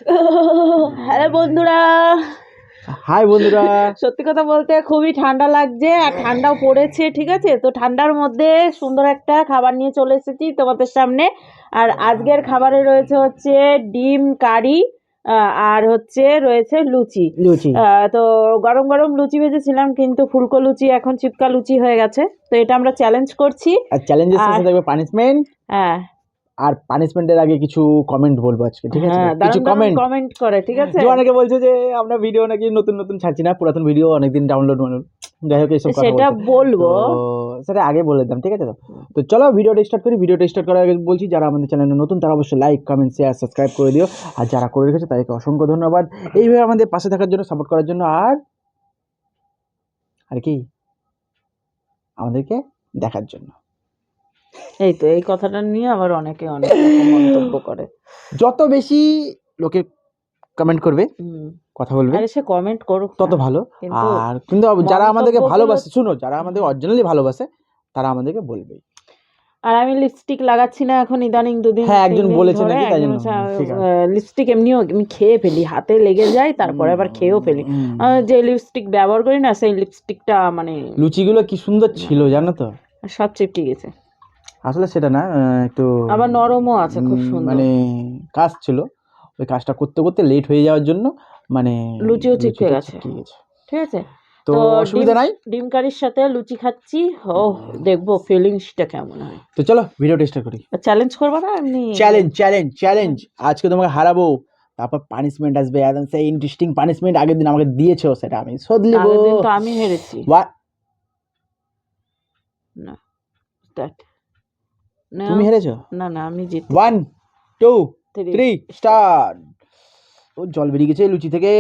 Hello বন্ধুরা, high বন্ধুরা। সত্যি কথা বলতে খুবই ঠান্ডা লাগছে আর ঠান্ডাও পড়েছে, ঠিক আছে। তো ঠান্ডার মধ্যে সুন্দর একটা খাবার নিয়ে চলে এসেছি তোমাদের সামনে। আর আজকের খাবারে রয়েছে হচ্ছে ডিম কারি, আর হচ্ছে রয়েছে লুচি। লুচি। তো গরম গরম লুচি ভেজেছিলাম, কিন্তু ফুলকো লুচি এখন চিপকা লুচি হয়ে গেছে। তো এটা আমরা চ্যালেঞ্জ করছি। আর চ্যালেঞ্জের আর শেষে থাকবে পানিশমেন্ট। হ্যাঁ আর পানিশমেন্টের আগে কিছু কমেন্ট বলবো আজকে, ঠিক আছে? হ্যাঁ, কিছু দারুণ দারুণ কমেন্ট। কমেন্ট করে, ঠিক আছে। যে অনেকে বলছে যে আমরা ভিডিও নাকি নতুন নতুন ছাড়ছি না, পুরাতন ভিডিও অনেকদিন ডাউনলোড যাই হোক এইসব কথা সেটা বলছে। তো বলবো। সেটা আগে বলে দিলাম, ঠিক আছে। তো চলো ভিডিওটা স্টার্ট করি। ভিডিওটা স্টার্ট করার আগে বলছি, যারা আমাদের চ্যানেলে নতুন তারা অবশ্যই লাইক কমেন্ট শেয়ার সাবস্ক্রাইব করে দিও। আর যারা করে রেখেছে তাদেরকে অসংখ্য ধন্যবাদ এইভাবে আমাদের পাশে থাকার জন্য, সাপোর্ট করার জন্য। আর আর কি আমাদেরকে দেখার জন্য। এই তো এই কথাটা নিয়ে আবার অনেকে অনেক রকম মন্তব্য করে। যত বেশি লোকে কমেন্ট করবে, হুম। কথা বলবে, আরে সে কমেন্ট করুক তত না, ভালো। কিন্তু আর কিন্তু যারা আমাদেরকে মন্তব্যগুলো- ভালোবাসে, শুনো, যারা আমাদের অরিজিনালি ভালোবাসে তারা আমাদেরকে বলবে। আর আমি লিপস্টিক লাগাচ্ছি না এখন ইদানিং, দুদিন হ্যাঁ, তিন একজন দিন বলেছে ধরে নাকি, তাই একজন জন্য। ঠিক আছে। লিপস্টিক এমনিও আমি খেয়ে ফেলি, হাতে লেগে যায়, তারপরে আবার খেয়েও ফেলি। যে লিপস্টিক ব্যবহার করি না, সেই লিপস্টিকটা মানে লুচিগুলো কি সুন্দর ছিল জানো তো। সব চিপকে গেছে। আসলে সেটা না, একটু আবার নরমও আছে, খুব সুন্দর। মানে কাজ ছিল, ওই কাজটা করতে করতে লেট হয়ে যাওয়ার জন্য মানে লুচিও চিপকে লুচিটা গেছে, চিপকে গেছে। ঠিক আছে। তো অসুবিধা নাই। ডিম কারির সাথে লুচি খাচ্ছি, ও দেখবো ফিলিংসটা কেমন হয়। তো চলো ভিডিওটা স্টার্ট করি। চ্যালেঞ্জ করবো না এমনি? চ্যালেঞ্জ চ্যালেঞ্জ চ্যালেঞ্জ, আজকে তোমাকে হারাবো, তারপর পানিশমেন্ট আসবে, একদম সেই ইন্টারেস্টিং পানিশমেন্ট আগের দিন আমাকে দিয়েছো, সেটা আমি শোধ নেব। আগের দিন তো আমি হেরেছি। না, স্টার্ট। তুমি হেরেছো। না না, আমি জিতছি। 1 2 Three, 3 স্টার্ট। ও জল বেরিয়ে গেছে লুচি থেকে।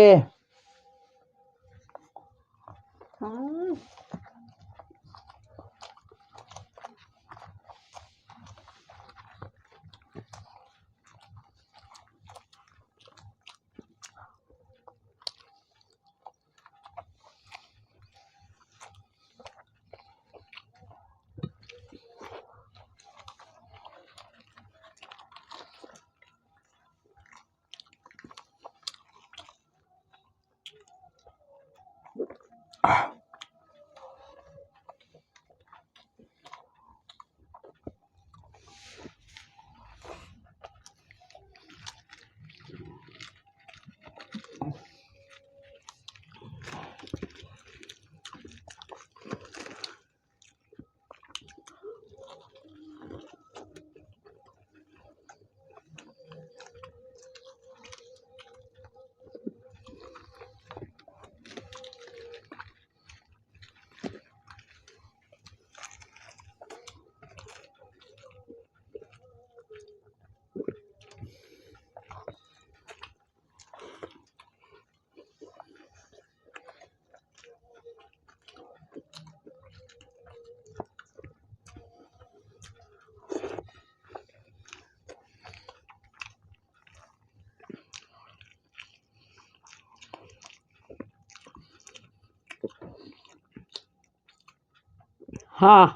হ্যাঁ,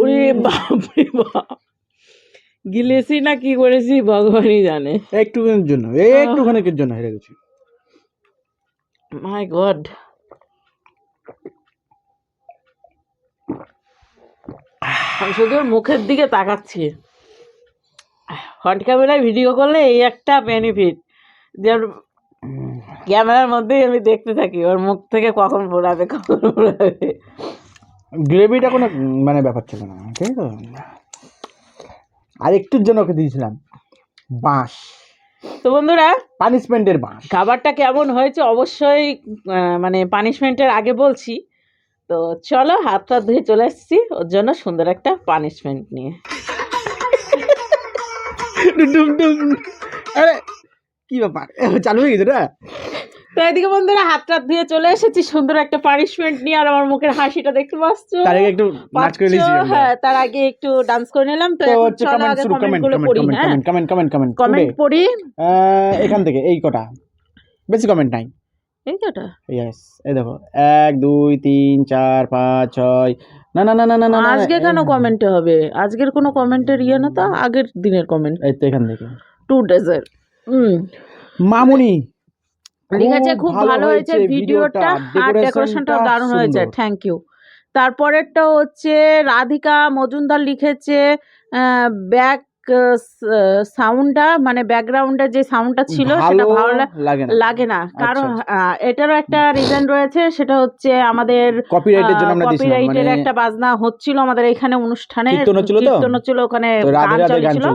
ওরে বাপরে বাপ, গিলেছি না কি করেছি ভগবানই জানে। একটুখানির জন্য, একটুখানির জন্য হেরে গেছি। মাই গড। আমি শুধু ওর মুখের দিকে তাকাচ্ছি। ফ্রন্ট ক্যামেরায় ভিডিও করলে এই একটা বেনিফিট, যে ওর ক্যামেরার মধ্যেই আমি দেখতে থাকি ওর মুখ থেকে কখন পড়াবে কখন পড়াবে। গ্রেভিটা কোনো মানে ব্যাপার ছিল না, ঠিক আছে। আর একটুর জন্য ওকে দিয়েছিলাম বাঁশ। তো বন্ধুরা, পানিশমেন্টের বাঁশ। খাবারটা কেমন হয়েছে অবশ্যই মানে পানিশমেন্টের আগে বলছি। তো চলো, হাত টাত ধুয়ে চলে এসেছি ওর জন্য সুন্দর একটা পানিশমেন্ট নিয়ে। আরে কি ব্যাপার, চালু হয়ে গেছে না? তো এদিকে বন্ধুরা, হাত টাত ধুয়ে চলে এসেছি সুন্দর একটা পানিশমেন্ট নিয়ে। আর আমার মুখের হাসিটা দেখতে পাচ্ছ? তার আগে একটু নাচ করে নিয়েছি আমরা। হ্যাঁ, তার আগে একটু ডান্স করে নিলাম। তো তো এখন হচ্ছে চলো কমেন্ট আগে শুরু, কমেন্ট গুলো পড়ি। হ্যাঁ, কমেন্ট পড়ি। এখান থেকে এই কটা, বেশি কমেন্ট নাই। এই কটা? ইয়েস, এই দেখো 1 2 3 4 5 6। না না না না না না না, আজকে কেন কমেন্টে হবে? আজকের কোনো কমেন্টের ইয়ে না, তো আগের দিনের কমেন্ট। এই তো এখান থেকে টু ডেজের। মামুনি লিখেছে খুব ভালো হয়েছে ভিডিওটা, আর ডেকোরেশনটাও দারুণ হয়েছে, থ্যাংক ইউ। তারপরেরটা হচ্ছে রাধিকা মজুমদার লিখেছে ব্যাক সাউন্ডটা মানে ব্যাকগ্রাউন্ডে যে সাউন্ডটা ছিল সেটা ভালো লাগে না, কারণ এটারও একটা রিজন রয়েছে, সেটা হচ্ছে আমাদের কপিরাইটের একটা বাজনা হচ্ছিল আমাদের এখানে অনুষ্ঠানে, কীর্তন হচ্ছিল, ওখানে গান চলছিল,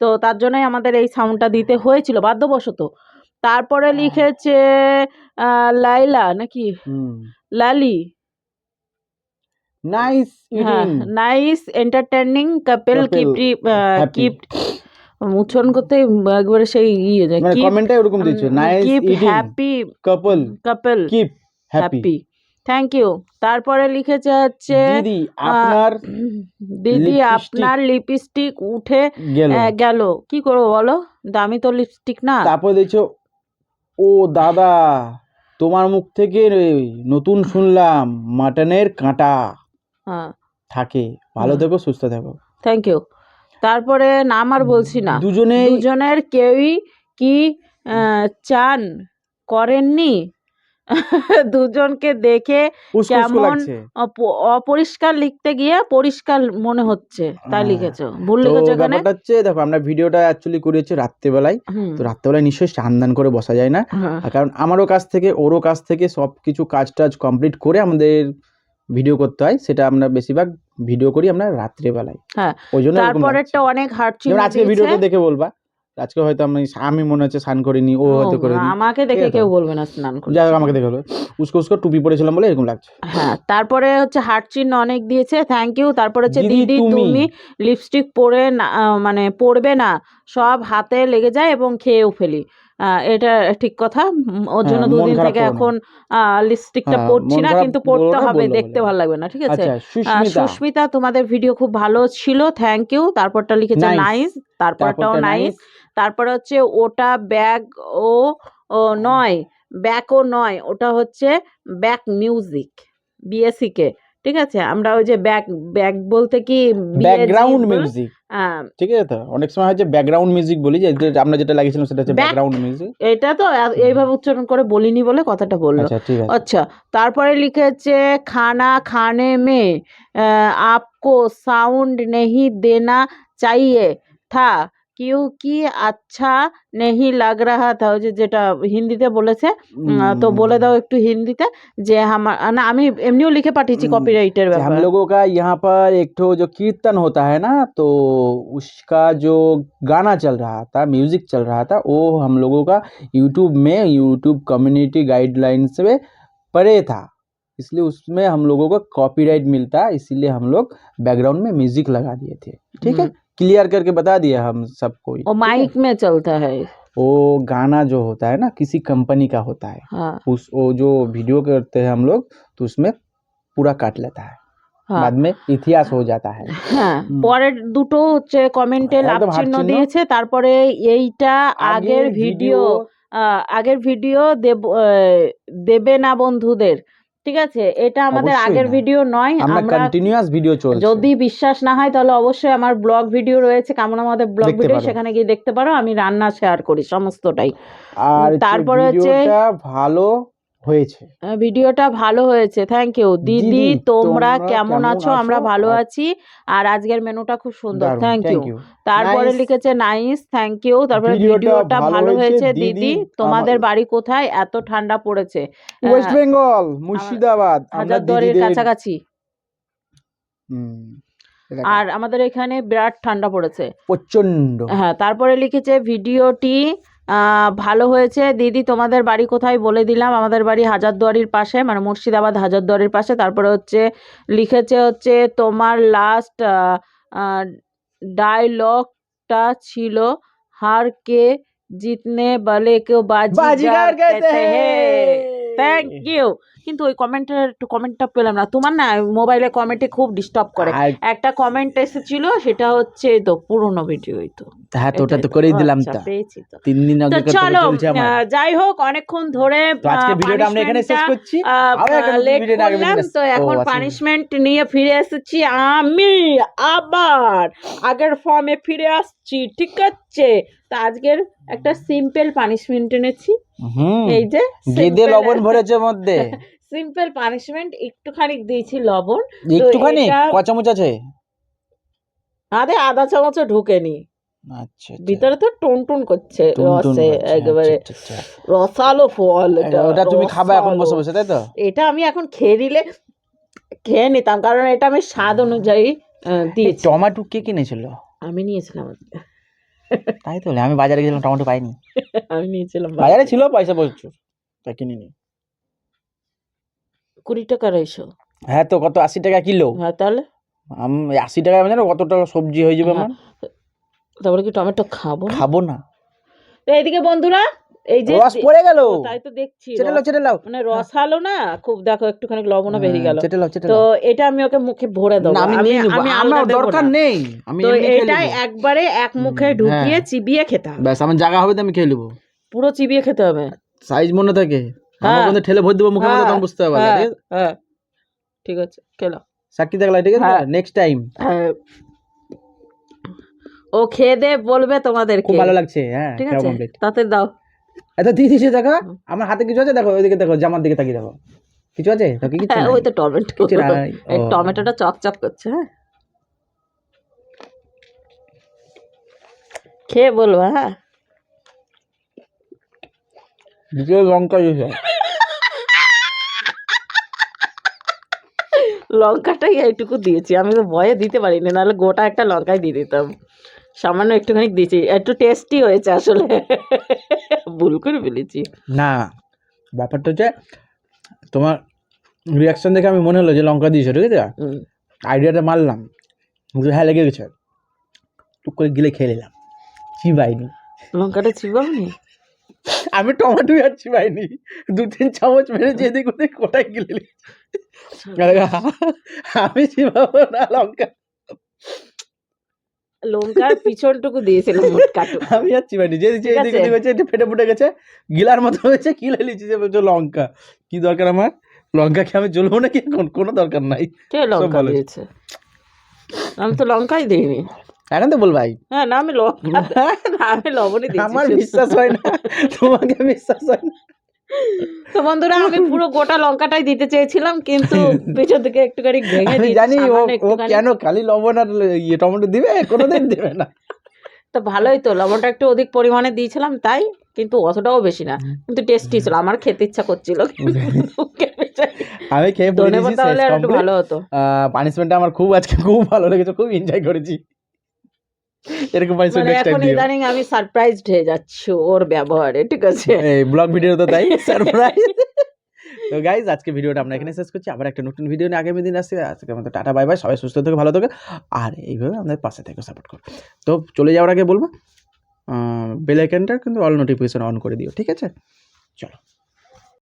তো তার জন্যই আমাদের এই সাউন্ডটা দিতে হয়েছিল বাধ্যবশত। তারপরে লিখেছে লাইলা নাকি Lali, nice entertaining couple keep উচ্চারণ করতে একবারে সেই মানে কমেন্টে এরকম দিয়েছে, nice happy couple keep happy, thank you. তারপরে লিখেছে হচ্ছে দিদি আপনার লিপস্টিক উঠে গেল, কি করবো বলো, দামি তো লিপস্টিক না। তারপর দেখছো ও দাদা তোমার মুখ থেকে নতুন শুনলাম মাটনের কাঁটা থাকে, ভালো থেকো সুস্থ থেকো, থ্যাংক ইউ। তারপরে নাম আর বলছি না, দুজনের কেউই কি চান করেননি, দুজনকে দেখে কেমন অপরিষ্কার লিখতে গিয়ে পরিষ্কার মনে হচ্ছে তাই লিখেছো, ভুল লিখেছো এখানে। ব্যাপারটা হচ্ছে দেখো আমরা ভিডিওটা অ্যাকচুয়ালি করেছি রাত্রেবেলায়, তো রাত্রেবেলায় নিশ্চয়ই স্নান করে বসা যায় না, কারণ আমারও কাছ থেকে ওরও কাছ থেকে সব কিছু কাজ টাজ কমপ্লিট করে আমাদের ভিডিও করতে হয়, সেটা আমরা বেশিরভাগ ভিডিও করি আমরা রাত্রেবেলায়। হ্যাঁ, ওই জন্য তারপরেরটা অনেক হার্ট চিহ্ন আজকে ভিডিওটা দেখে বলবা, আজকে হয়তো আমি মনে হচ্ছে স্নান করিনি, ও হয়তো করেনি, আমাকে দেখে কেউ বলবে না স্নান করে, যাই হোক আমাকে দেখে বলবে উস্কো টুপি পরেছিলাম বলে এরকম লাগছে। হ্যাঁ, তারপরে হচ্ছে হার্ট চিহ্ন অনেক দিয়েছে, থ্যাংক ইউ। তারপরে হচ্ছে দিদি তুমি লিপস্টিক পরে না মানে পরবে না, সব হাতে লেগে যায় এবং খেয়েও ফেলি, এটা ঠিক কথা, ওর জন্য দুদিন থেকে এখন লিপস্টিকটা পরছি না, কিন্তু পরতে হবে, দেখতে ভালো লাগবে না, ঠিক আছে। সুস্মিতা তোমাদের ভিডিও খুব ভালো ছিল, থ্যাংক ইউ। তারপরটা লিখেছে নাইস, তারপরটাও নাইস। তারপরে হচ্ছে ওটা ব্যাগ ও নয়, ব্যাকও নয়, ওটা হচ্ছে ব্যাক মিউজিক বিএসসি কে, ঠিক আছে। আমরা ওই যে ব্যাক বলতে কি ব্যাকগ্রাউন্ড মিউজিক, ঠিক আছে, তো অনেক সময় হচ্ছে ব্যাকগ্রাউন্ড মিউজিক বলি, যে আমরা যেটা লাগিয়েছিলাম সেটা হচ্ছে ব্যাকগ্রাউন্ড মিউজিক, এটা তো এইভাবে উচ্চারণ করে বলিনি বলে কথাটা বললো। আচ্ছা, তারপরে লিখেছে খানা খানে মে আপকো সাউন্ড নেহি দেনা চাইয়ে থা क्योंकि अच्छा नहीं लग रहा था, যেটা হিন্দিতে বলেছে, তো বলে দাও একটু হিন্দিতে, যে না আমি এমনিও লিখে পাঠিয়েছি কপিরাইটের ব্যাপারে। हम लोगों का यहाँ पर एक ठो जो कीर्तन होता है ना, तो उसका जो गाना चल रहा था, म्यूजिक चल रहा था, वो हम लोगों का यूट्यूब कम्युनिटी गाइडलाइन से परे था, इसलिए उसमें हम लोगों को कॉपीराइट मिलता, इसीलिए हम लोग बैकग्राउंड में म्यूजिक लगा दिए थे, ठीक है, क्लियर करके बता दिया हम सबको। वो माइक में चलता है, वो गाना जो होता है ना किसी कंपनी का होता है, वो जो वीडियो करते हैं हम लोग, तो उसमें पूरा काट लेता है, बाद में इतिहास हो जाता है। হ্যাঁ, পরের দুটো হচ্ছে কমেন্টে লাভ চিহ্ন দিয়েছে, তারপরে এইটা আগের ভিডিও দেবে না বন্ধুদের, ঠিক আছে, এটা আমাদের আগের ভিডিও নয়, আমরা কন্টিনিউয়াস ভিডিও চলছে, যদি বিশ্বাস না হয় তাহলে অবশ্যই আমার ব্লগ ভিডিও রয়েছে, কেমন আমাদের ব্লগ ভিডিও, সেখানে গিয়ে দেখতে পারো, আমি রান্না শেয়ার করি সমস্তটাই। আর তারপরে হচ্ছে ভালো হয়েছে, ভিডিওটা ভালো হয়েছে, থ্যাংক ইউ। দিদি তোমরা কেমন আছো, আমরা ভালো আছি, আর আজকের মেনুটা খুব সুন্দর, থ্যাংক ইউ। তারপরে লিখেছে নাইস, থ্যাংক ইউ। তারপরে ভিডিওটা ভালো হয়েছে দিদি, তোমাদের বাড়ি কোথায়, এত ঠান্ডা পড়েছে? ওয়েস্ট বেঙ্গল, মুর্শিদাবাদ, হাজারদুয়ারির কাছাকাছি, আর আমাদের এখানে বিরাট ঠান্ডা পড়েছে, প্রচন্ড। হ্যাঁ, তারপরে লিখেছে ভিডিওটি ভালো হয়েছে দিদি, তোমাদের বাড়ি কোথায় বলে দিলাম, আমাদের বাড়ি হাজারদুয়ারির পাশে, মানে মুর্শিদাবাদ হাজারদুয়ারির পাশে। তারপরে হচ্ছে লিখেছে হচ্ছে তোমার লাস্ট ডায়লগটা ছিল হার কে জিতনে বলে কেউ বাজিগার कहते हैं, থ্যাংক ইউ। কিন্তু ওই কমেন্টটা পেলাম না, তোমার না মোবাইলে কমেন্টে খুব ডিস্টার্ব করে, একটা কমেন্ট এসেছিল, সেটা হচ্ছে তো পুরনো ভিডিওই, তো হ্যাঁ, তো ওটা তো করে দিলাম, তো পেয়েছি তো 3 দিন আগে চলো, যাই হোক অনেকক্ষণ ধরে আজকে ভিডিওটা আমরা এখানে শেষ করছি, তো এখন পানিশমেন্ট নিয়ে ফিরে এসেছি, আমি আবার আগের ফর্মে ফিরে আসছি, ঠিক আছে। তা আজকের একটা সিম্পল পানিশমেন্ট এনেছি। হুম এই যে গেদে লবণ ভরেছে মধ্যে। সিম্পল পানিশমেন্ট, একটুখানি দিয়েছি লবণ। তো একটুখানি এটা ক চামচ আছে? আধা চামচও ঢুকেনি, আচ্ছা ভিতরে তো টুন করছে টুনটুন রসে, করছে, একেবারে আচ্ছা, আচ্ছা, আচ্ছা। রসালো ফল এটা। ওটা তুমি খাবে এখন রসালো। বসে বসে, তাই তো? এটা আমি এখন খেয়ে নিতাম, কারণ এটা আমি স্বাদ অনুযায়ী এই দিয়েছি। টমেটো কে কিনেছিল? আমি নিয়েছিলাম আজকে। তাই তো, আমি বাজারে গেছিলাম টমেটো পাইনি। আমি নিয়েছিলাম বাজারে ছিল, পয়সা বলছো, তাই কিনিনি। 20 টাকা 250। হ্যাঁ তো কত, 80 টাকা কিলো? হ্যাঁ তাহলে 80 টাকা আমি জানো কত টাকা সবজি হয়ে যাবে আমার? তারপরে কি টমেটো খাবো না? খাবো না। তো এইদিকে বন্ধুরা, এই যে রস পড়ে গেল, তাই তো দেখছি চেটে লাও। মানে রসালো না খুব, দেখো একটুখানি লবণও বেরিয়ে গেল। চেটে লাও। তো এটা আমি ওকে মুখে ভরে দেবো। না, আমি নিয়ে নেবো, আমি আমার আলগা দেবো দরকার না। নেই, আমি তো এমনি খেয়ে এটা নেবো। একবারে এক মুখে ঢুকিয়ে চিবিয়ে খেতে হবে। ব্যাস, আমার জায়গা হবে তো আমি খেয়ে নেবো। পুরো চিবিয়ে খেতে হবে। সাইজ মনে থাকে আমার হ্যাঁ মধ্যে, ঠেলে ভর দেবো মুখের মধ্যে, তখন বুঝতে পারবে। হ্যাঁ, ঠিক আছে, হ্যাঁ, ঠিক আছে, খেলো। সাক্ষী দেখলা, ঠিক আছে, হ্যাঁ। Next time. হ্যাঁ, ও খেয়ে দে বলবে তোমাদের খুব ভালো লাগছে। হ্যাঁ, ঠিক খাওয়া আছে, কমপ্লিট। তাতে দাও। এত দিয়ে দিছে, দেখো আমার হাতে কিছু আছে, দেখো ওইদিকে, দেখো জামার দিকে তাকিয়ে দেখো, কিছু আছে? তো কি কিছু হ্যাঁ, নাই, ওই তো টমেটো, কিছু নাই। এই ও, টমেটোটা চকচক করছে। হ্যাঁ, খেয়ে বলবো। হ্যাঁ, দুটো লঙ্কা দিয়েছে। লঙ্কাটাই এইটুকু দিয়েছি, আমি তো ভয়ে দিতে পারিনি, নাহলে গোটা একটা লঙ্কাই দিয়ে দিতাম। সামান্য একটুখানি দিয়েছি, একটু টেস্টি হয়েছে আসলে। ভুল করে ফেলেছি। না, ব্যাপারটা হচ্ছে তোমার রিয়াকশন দেখে আমি মনে হলো যে লঙ্কা দিয়েছো, ঠিক আছে, আইডিয়াটা মারলাম, হ্যাঁ লেগে গেছে, টুক করে গিলে খেয়ে নিলাম, চিবাইনি। লঙ্কাটা চিবাওনি? আমি টমেটো আর চিবাইনি, 2-3 চামচ মেরেছি এদিক ওদিক, কোটায় গিলে নিয়েছি। আমি চিবাবো না লঙ্কা, লঙ্কার পিছনটুকু দিয়েছিলাম মোটকাটু। আমি আর চিবাইনি, যে ঠিক এদিক আছে। ওদিক হয়েছে, একটু ফেটে ফুটে গেছে, গিলার মতো হয়েছে, গিলে নিয়েছি। যে বলছো লঙ্কা, কি দরকার আমার লঙ্কা খেয়ে, আমি জ্বলবো নাকি এখন? কোনো দরকার নাই। কে সব লঙ্কা ভালো। দিয়েছে? আমি তো লঙ্কাই দিইনি। এখন তো বল ভাই, হ্যাঁ, না আমি আমি লবণই দিয়েছি। আমার বিশ্বাস হয় না, তোমাকে বিশ্বাস হয় না। তো বন্ধুরা, আমি পুরো গোটা লঙ্কাটাই দিতে চেয়েছিলাম, কিন্তু পেছন থেকে একটুখানি ভেঙে আমি দিয়েছি, জানি ও সামান্য ও একটুখানি। কেন খালি লবণ আর টমেটো দিবে, কোনোদিন দেবে না। তো ভালোই তো, লবণটা একটু অধিক পরিমাণে দিয়েছিলাম তাই, কিন্তু অতটাও বেশি না, কিন্তু টেস্টি ছিল, আমার খেতে ইচ্ছা করছিল। আমি খেয়ে পুরো দিয়েছি, ধন্যবাদ, তাহলে আর একটু ভালো হতো। পানিশমেন্টটা আমার খুব আজকে খুব ভালো লেগেছে, খুব এনজয় করেছি। এরকম পানিশমেন্ট মানে নেক্সট টাইম এখন দিও। ইদানিং আমি সারপ্রাইজড হয়ে যাচ্ছি ওর ব্যবহারে, ঠিক আছে। এই ব্লগ ভিডিও তো তাই সারপ্রাইজ। তো গাইজ, আজকে ভিডিওটা আমরা এখানে শেষ করছি, আবার একটা নতুন ভিডিও নিয়ে আগামী দিন আসছে। আজকে আমাদের টাটা বাই বাই, সবাই সুস্থ থেকে ভালো থাকে, আর এইভাবে আমাদের পাশে থেকে সাপোর্ট করো। তো চলে যাওয়ার আগে বলবো, বেল আইকনটা কিন্তু অল নোটিফিকেশন অন করে দিও, ঠিক আছে? চলো।